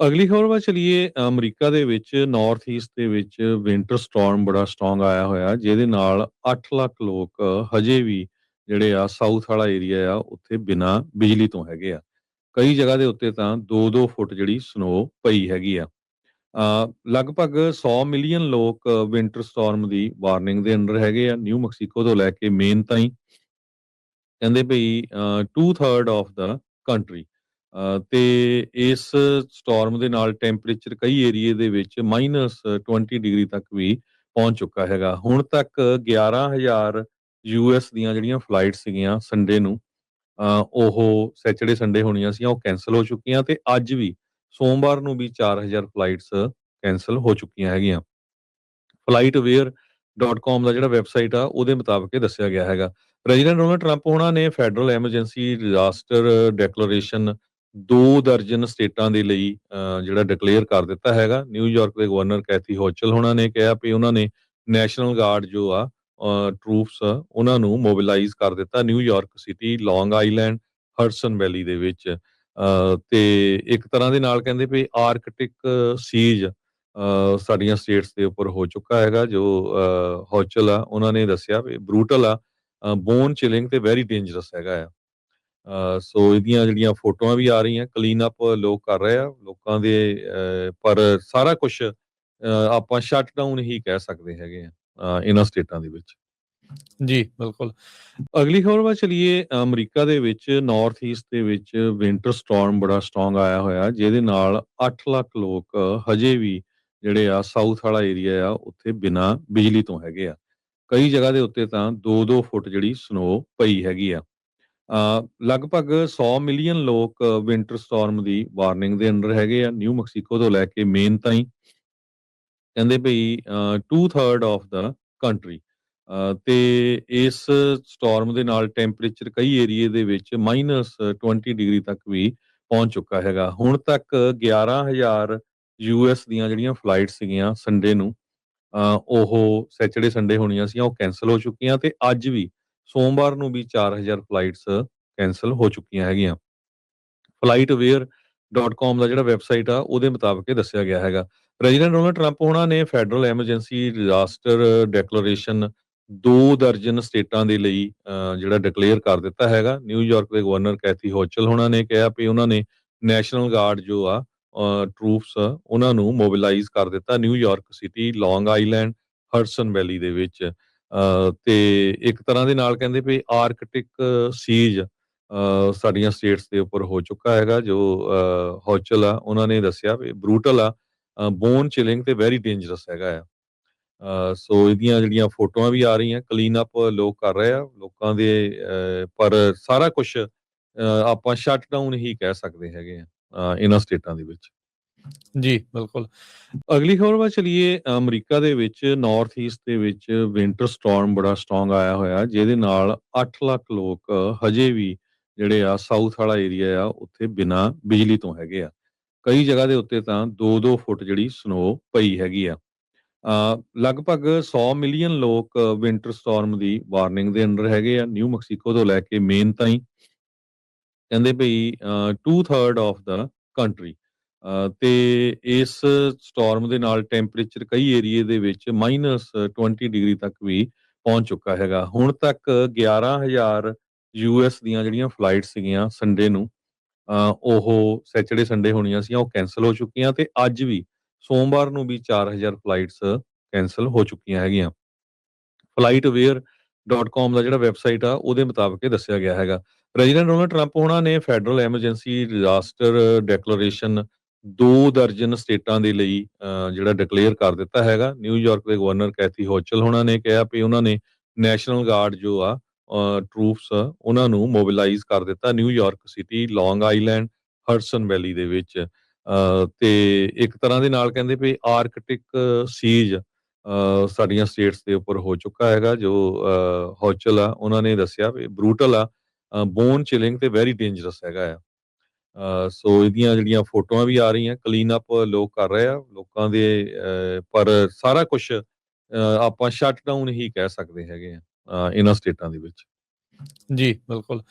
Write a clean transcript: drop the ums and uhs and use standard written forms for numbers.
ਅਗਲੀ ਖਬਰ ਵੱਲ ਚਲੀਏ। ਅਮਰੀਕਾ ਦੇ ਵਿੱਚ ਨਾਰਥ ਈਸਟ ਦੇ ਵਿੱਚ ਵਿੰਟਰ ਸਟਾਰਮ ਬੜਾ ਸਟਰੋਂਗ ਆਇਆ ਹੋਇਆ, ਜਿਹਦੇ ਨਾਲ 8 ਲੱਖ ਲੋਕ ਹਜੇ ਵੀ ਜਿਹੜੇ ਆ ਸਾਊਥ ਵਾਲਾ ਏਰੀਆ ਆ ਉੱਥੇ ਬਿਨਾਂ ਬਿਜਲੀ ਤੋਂ ਹੈਗੇ ਆ। ਕਈ ਜਗ੍ਹਾ ਦੇ ਉੱਤੇ ਤਾਂ 2-2 ਫੁੱਟ ਜਿਹੜੀ ਸਨੋ ਪਈ ਹੈਗੀ ਆ। ਲਗਭਗ 100 ਮਿਲੀਅਨ ਲੋਕ ਵਿੰਟਰ ਸਟਾਰਮ ਦੀ ਵਾਰਨਿੰਗ ਦੇ ਅੰਡਰ ਹੈਗੇ ਆ। ਨਿਊ ਮੈਕਸੀਕੋ ਤੋਂ ਲੈ ਕੇ ਮੇਨ ਤਾਈਂ ਕਹਿੰਦੇ ਭਈ 2/3 ਆਫ ਦਾ ਕੰਟਰੀ। ਤੇ ਇਸ ਸਟਾਰਮ ਦੇ ਨਾਲ ਟੈਂਪਰੇਚਰ ਕਈ ਏਰੀਏ ਦੇ ਵਿੱਚ -20 ਡਿਗਰੀ ਤੱਕ ਵੀ ਪਹੁੰਚ ਚੁੱਕਾ ਹੈਗਾ। ਹੁਣ ਤੱਕ 11,000 ਯੂਐਸ ਦੀਆਂ ਜਿਹੜੀਆਂ ਫਲਾਈਟ ਸੀਗੀਆਂ ਸੰਡੇ ਨੂੰ, ਉਹ ਸੈਚਰਡੇ ਸੰਡੇ ਹੋਣੀਆਂ ਸੀਗੀਆਂ, ਉਹ ਕੈਂਸਲ ਹੋ ਚੁੱਕੀਆਂ ਤੇ ਅੱਜ ਵੀ ਸੋਮਵਾਰ ਨੂੰ ਵੀ 4,000 ਫਲਾਈਟਸ ਕੈਂਸਲ ਹੋ ਚੁੱਕੀਆਂ ਹੈਗੀਆਂ। flightaware.com ਦਾ ਜਿਹੜਾ ਵੈਬਸਾਈਟ ਆ ਉਹਦੇ ਮੁਤਾਬਕ ਇਹ ਦੱਸਿਆ ਗਿਆ ਹੈਗਾ। ਪ੍ਰੈਜ਼ੀਡੈਂਟ ਡੋਨਲਡ ਟਰੰਪ ਉਹਨਾਂ ਨੇ ਫੈਡਰਲ ਐਮਰਜੈਂਸੀ ਡਿਜ਼ਾਸਟਰ ਡੈਕਲੇਰੇਸ਼ਨ 2 ਦਰਜਨ ਸਟੇਟਾਂ ਦੇ ਲਈ ਜਿਹੜਾ ਡਿਕਲੇਅਰ ਕਰ ਦਿੱਤਾ ਹੈਗਾ। ਨਿਊਯਾਰਕ ਦੇ ਗਵਰਨਰ ਕੈਥੀ ਹੋਚਲ ਉਹਨਾਂ ਨੇ ਕਿਹਾ ਵੀ ਉਹਨਾਂ ਨੇ ਨੈਸ਼ਨਲ ਗਾਰਡ ਜੋ ਆ ਟਰੂਪਸ ਉਹਨਾਂ ਨੂੰ ਮੋਬਿਲਾਈਜ਼ ਕਰ ਦਿੱਤਾ ਨਿਊਯਾਰਕ ਸਿਟੀ, ਲੌਂਗ ਆਈਲੈਂਡ, ਹਡਸਨ ਵੈਲੀ ਦੇ ਵਿੱਚ। ਤੇ ਇੱਕ ਤਰ੍ਹਾਂ ਦੇ ਨਾਲ ਕਹਿੰਦੇ ਵੀ ਆਰਕਟਿਕ ਸੀਜ ਸਾਡੀਆਂ ਸਟੇਟਸ ਦੇ ਉੱਪਰ ਹੋ ਚੁੱਕਾ ਹੈਗਾ। ਜੋ ਹੋਚਲ ਆ ਉਹਨਾਂ ਨੇ ਦੱਸਿਆ ਵੀ ਬਰੂਟਲ ਆ, ਬੋਨ ਚਿਲਿੰਗ ਤੇ ਵੈਰੀ ਡੇਂਜਰਸ ਹੈਗਾ ਆ। ਸੋ ਇਹਦੀਆਂ ਜਿਹੜੀਆਂ ਫੋਟੋਆਂ ਵੀ ਆ ਰਹੀਆਂ, ਕਲੀਨ ਅਪ ਲੋਕ ਕਰ ਰਹੇ ਆ ਲੋਕਾਂ ਦੇ, ਪਰ ਸਾਰਾ ਕੁਝ ਆਪਾਂ ਸ਼ਟ ਡਾਊਨ ਹੀ ਕਹਿ ਸਕਦੇ ਹੈਗੇ ਆ ਇਹਨਾਂ ਸਟੇਟਾਂ ਦੇ ਵਿੱਚ। ਜੀ, ਬਿਲਕੁਲ। ਅਗਲੀ ਖਬਰ ਵੱਲ ਚਲੀਏ। ਅਮਰੀਕਾ ਦੇ ਵਿੱਚ ਨਾਰਥ ਈਸਟ ਦੇ ਵਿੱਚ ਵਿੰਟਰ ਸਟਾਰਮ ਬੜਾ ਸਟਰੋਂਗ ਆਇਆ ਹੋਇਆ, ਜਿਹਦੇ ਨਾਲ 8 ਲੱਖ ਲੋਕ ਹਜੇ ਵੀ ਜਿਹੜੇ ਆ ਸਾਊਥ ਵਾਲਾ ਏਰੀਆ ਆ ਉੱਥੇ ਬਿਨਾਂ ਬਿਜਲੀ ਤੋਂ ਹੈਗੇ ਆ। ਕਈ ਜਗ੍ਹਾ ਦੇ ਉੱਤੇ ਤਾਂ 2-2 ਫੁੱਟ ਜਿਹੜੀ ਸਨੋ ਪਈ ਹੈਗੀ ਆ। ਲਗਭਗ 100 ਮਿਲੀਅਨ ਲੋਕ ਵਿੰਟਰ ਸਟਾਰਮ ਦੀ ਵਾਰਨਿੰਗ ਦੇ ਅੰਡਰ ਹੈਗੇ ਆ। ਨਿਊ ਮੈਕਸੀਕੋ ਤੋਂ ਲੈ ਕੇ ਮੇਨ ਤਾਈਂ ਕਹਿੰਦੇ ਭਈ 2/3 ਆਫ ਦਾ ਕੰਟਰੀ। ਤੇ ਇਸ ਸਟਾਰਮ ਦੇ ਨਾਲ ਟੈਂਪਰੇਚਰ ਕਈ ਏਰੀਏ ਦੇ ਵਿੱਚ -20 ਡਿਗਰੀ ਤੱਕ ਵੀ ਪਹੁੰਚ ਚੁੱਕਾ ਹੈਗਾ। ਹੁਣ ਤੱਕ 11,000 ਯੂਐਸ ਦੀਆਂ ਜਿਹੜੀਆਂ ਫਲਾਈਟ ਸੀਗੀਆਂ ਸੰਡੇ ਨੂੰ, ਉਹ ਸੈਚਰਡੇ ਸੰਡੇ ਹੋਣੀਆਂ ਸੀਗੀਆਂ, ਉਹ ਕੈਂਸਲ ਹੋ ਚੁੱਕੀਆਂ ਤੇ ਅੱਜ ਵੀ ਸੋਮਵਾਰ ਨੂੰ ਵੀ 4,000 ਫਲਾਈਟਸ ਕੈਂਸਲ ਹੋ ਚੁੱਕੀਆਂ ਹੈਗੀਆਂ। flightaware.com ਦਾ ਜਿਹੜਾ ਵੈਬਸਾਈਟ ਆ ਉਹਦੇ ਮੁਤਾਬਕ ਇਹ ਦੱਸਿਆ ਗਿਆ ਹੈਗਾ। ਪ੍ਰੈਜ਼ੀਡੈਂਟ ਡੋਨਲਡ ਟਰੰਪ ਉਹਨਾਂ ਨੇ ਫੈਡਰਲ ਐਮਰਜੈਂਸੀ ਡਿਜ਼ਾਸਟਰ ਡੈਕਲੇਰੇਸ਼ਨ 2 ਦਰਜਨ ਸਟੇਟਾਂ ਦੇ ਲਈ ਜਿਹੜਾ ਡਿਕਲੇਅਰ ਕਰ ਦਿੱਤਾ ਹੈਗਾ। ਨਿਊਯਾਰਕ ਦੇ ਗਵਰਨਰ ਕੈਥੀ ਹੋਚਲ ਉਹਨਾਂ ਨੇ ਕਿਹਾ ਵੀ ਉਹਨਾਂ ਨੇ ਨੈਸ਼ਨਲ ਗਾਰਡ ਜੋ ਆ ਟਰੂਪਸ ਉਹਨਾਂ ਨੂੰ ਮੋਬਿਲਾਈਜ਼ ਕਰ ਦਿੱਤਾ ਨਿਊਯਾਰਕ ਸਿਟੀ, ਲੌਂਗ ਆਈਲੈਂਡ, ਹਡਸਨ ਵੈਲੀ ਦੇ ਵਿੱਚ। ਤੇ ਇੱਕ ਤਰ੍ਹਾਂ ਦੇ ਨਾਲ ਕਹਿੰਦੇ ਵੀ ਆਰਕਟਿਕ ਸੀਜ ਸਾਡੀਆਂ ਸਟੇਟਸ ਦੇ ਉੱਪਰ ਹੋ ਚੁੱਕਾ ਹੈਗਾ। ਜੋ ਹੋਚਲ ਆ ਉਹਨਾਂ ਨੇ ਦੱਸਿਆ ਵੀ ਬਰੂਟਲ ਆ, ਬੋਨ ਚਿਲਿੰਗ ਤੇ ਵੈਰੀ ਡੇਂਜਰਸ ਹੈਗਾ ਆ। ਸੋ ਇਹਦੀਆਂ ਜਿਹੜੀਆਂ ਫੋਟੋਆਂ ਵੀ ਆ ਰਹੀਆਂ, ਕਲੀਨ ਅਪ ਲੋਕ ਕਰ ਰਹੇ ਆ ਲੋਕਾਂ ਦੇ, ਪਰ ਸਾਰਾ ਕੁਝ ਆਪਾਂ ਸ਼ਟ ਡਾਊਨ ਹੀ ਕਹਿ ਸਕਦੇ ਹੈਗੇ ਆ ਇਹਨਾਂ ਸਟੇਟਾਂ ਦੇ ਵਿੱਚ। ਜੀ, ਬਿਲਕੁਲ। ਅਗਲੀ ਖਬਰ ਵੱਲ ਚਲੀਏ। ਅਮਰੀਕਾ ਦੇ ਵਿੱਚ ਨਾਰਥ ਈਸਟ ਦੇ ਵਿੱਚ ਵਿੰਟਰ ਸਟਾਰਮ ਬੜਾ ਸਟਰੋਂਗ ਆਇਆ ਹੋਇਆ, ਜਿਹਦੇ ਨਾਲ 8 ਲੱਖ ਲੋਕ ਹਜੇ ਵੀ ਜਿਹੜੇ ਆ ਸਾਊਥ ਵਾਲਾ ਏਰੀਆ ਆ ਉੱਥੇ ਬਿਨਾਂ ਬਿਜਲੀ ਤੋਂ ਹੈਗੇ ਆ। ਕਈ ਜਗ੍ਹਾ ਦੇ ਉੱਤੇ ਤਾਂ 2-2 ਫੁੱਟ ਜਿਹੜੀ ਸਨੋ ਪਈ ਹੈਗੀ ਆ। ਲਗਭਗ 100 ਮਿਲੀਅਨ ਲੋਕ ਵਿੰਟਰ ਸਟਾਰਮ ਦੀ ਵਾਰਨਿੰਗ ਦੇ ਅੰਡਰ ਹੈਗੇ ਆ। ਨਿਊ ਮੈਕਸੀਕੋ ਤੋਂ ਲੈ ਕੇ ਮੇਨ ਤਾਈਂ ਕਹਿੰਦੇ ਭਈ 2/3 ਆਫ ਦਾ ਕੰਟਰੀ। ਤੇ ਇਸ ਸਟਾਰਮ ਦੇ ਨਾਲ ਟੈਂਪਰੇਚਰ ਕਈ ਏਰੀਏ ਦੇ ਵਿੱਚ -20 ਡਿਗਰੀ ਤੱਕ ਵੀ ਪਹੁੰਚ ਚੁੱਕਾ ਹੈਗਾ। ਹੁਣ ਤੱਕ 11,000 ਯੂਐਸ ਦੀਆਂ ਜਿਹੜੀਆਂ ਫਲਾਈਟ ਸੀਗੀਆਂ ਸੰਡੇ ਨੂੰ, ਉਹ ਸੈਚਰਡੇ ਸੰਡੇ ਹੋਣੀਆਂ ਸੀਗੀਆਂ, ਉਹ ਕੈਂਸਲ ਹੋ ਚੁੱਕੀਆਂ ਤੇ ਅੱਜ ਵੀ ਸੋਮਵਾਰ ਨੂੰ ਵੀ 4,000 ਫਲਾਈਟਸ ਕੈਂਸਲ ਹੋ ਚੁੱਕੀਆਂ ਹੈਗੀਆਂ। flightaware.com ਦਾ ਜਿਹੜਾ ਵੈਬਸਾਈਟ ਆ ਉਹਦੇ ਮੁਤਾਬਕ ਇਹ ਦੱਸਿਆ ਗਿਆ ਹੈਗਾ। ਪ੍ਰੈਜ਼ੀਡੈਂਟ ਡੋਨਲਡ ਟਰੰਪ ਉਹਨਾਂ ਨੇ ਫੈਡਰਲ ਐਮਰਜੈਂਸੀ ਡਿਜ਼ਾਸਟਰ ਡੈਕਲੇਰੇਸ਼ਨ 2 ਦਰਜਨ ਸਟੇਟਾਂ ਦੇ ਲਈ ਜਿਹੜਾ ਡਿਕਲੇਅਰ ਕਰ ਦਿੱਤਾ ਹੈਗਾ। ਨਿਊਯਾਰਕ ਦੇ ਗਵਰਨਰ ਕੈਥੀ ਹੋਚਲ ਉਹਨਾਂ ਨੇ ਕਿਹਾ ਵੀ ਉਹਨਾਂ ਨੇ ਨੈਸ਼ਨਲ ਗਾਰਡ ਜੋ ਆ ਟਰੂਪਸ ਉਹਨਾਂ ਨੂੰ ਮੋਬਿਲਾਈਜ਼ ਕਰ ਦਿੱਤਾ ਨਿਊਯਾਰਕ ਸਿਟੀ, ਲੌਂਗ ਆਈਲੈਂਡ, ਹਡਸਨ ਵੈਲੀ ਦੇ ਵਿੱਚ। ਤੇ ਇੱਕ ਤਰ੍ਹਾਂ ਦੇ ਨਾਲ ਕਹਿੰਦੇ ਵੀ ਆਰਕਟਿਕ ਸੀਜ ਸਾਡੀਆਂ ਸਟੇਟਸ ਦੇ ਉੱਪਰ ਹੋ ਚੁੱਕਾ ਹੈਗਾ। ਜੋ ਹੋਚਲ ਆ ਉਹਨਾਂ ਨੇ ਦੱਸਿਆ ਵੀ ਬਰੂਟਲ ਆ, ਬੋਨ ਚਿਲਿੰਗ ਤੇ ਵੈਰੀ ਡੇਂਜਰਸ ਹੈਗਾ ਆ। ਸੋ ਇਹਦੀਆਂ ਜਿਹੜੀਆਂ ਫੋਟੋਆਂ ਵੀ ਆ ਰਹੀਆਂ, ਕਲੀਨ ਅਪ ਲੋਕ ਕਰ ਰਹੇ ਆ ਲੋਕਾਂ ਦੇ, ਪਰ ਸਾਰਾ ਕੁਝ ਆਪਾਂ ਸ਼ਟ ਡਾਊਨ ਹੀ ਕਹਿ ਸਕਦੇ ਹੈਗੇ ਆ ਇਹਨਾਂ ਸਟੇਟਾਂ ਦੇ ਵਿੱਚ। ਜੀ, ਬਿਲਕੁਲ।